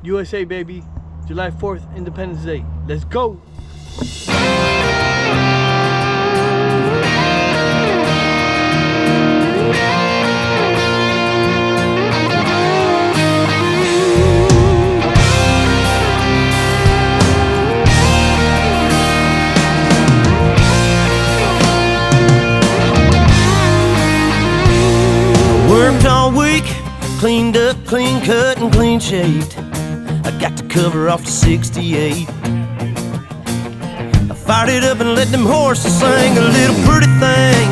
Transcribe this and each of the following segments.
USA, baby. July 4th, Independence Day. Let's go. Worked all week, cleaned up, clean cut, and clean shaved. I got the cover off the 68. I fired it up and let them horses sing a little pretty thing,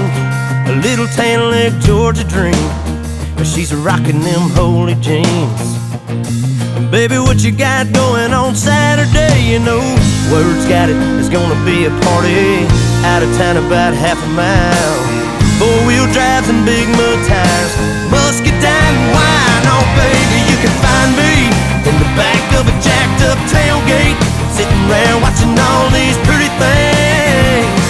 a little tan leg Georgia dream. But she's rocking them holy jeans. And baby, what you got going on Saturday? You know, word's got it, there's gonna be a party out of town about half a mile. Four-wheel drives and big mud tires, muscadine and wine. Oh baby, you can find me in the back of a jacked up tailgate, sitting around watching all these pretty things.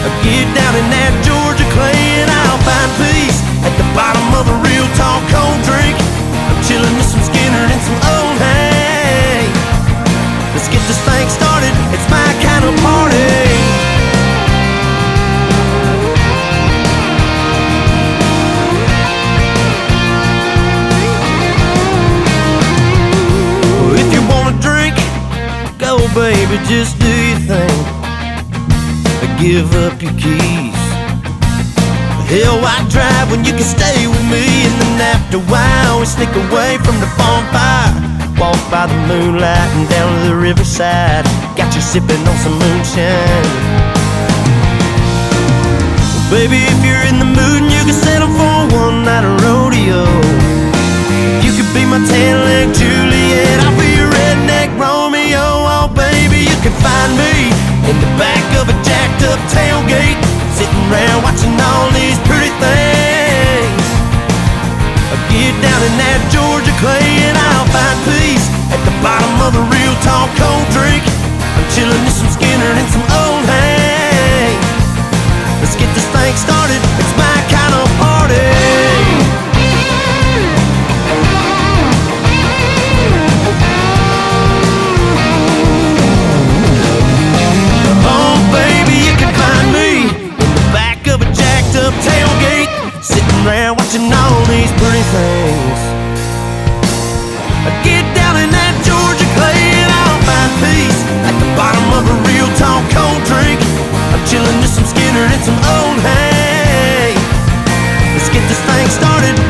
I get down in that Georgia clay and I'll find peace at the bottom of a real tall cold drink. I'm chilling with some Skinner and some old hay. Let's get this thing started, it's my kind of party. Baby, just do your thing, give up your keys. Hell, why drive when you can stay with me? And then after a while, we sneak away from the bonfire, walk by the moonlight and down to the riverside. Got you sipping on some moonshine. Well, baby, if you're in the mood and you can settle for one night of rodeo, you could be my tan-leg Juliet, I'll be your redneck Romeo. Oh baby, you can find me in the back of a jacked up tailgate, sitting around watching all these pretty things. I get down in that Georgia clay and I'll find peace at the bottom of a real tall cold drink. I'm chilling with some Skinner and some old hay. Let's get this thing started, it's my kind of party. Tailgate, sitting around watching all these pretty things. I get down in that Georgia clay and I'll find peace at the bottom of a real tall cold drink. I'm chilling with some Skinner and some old hay. Let's get this thing started.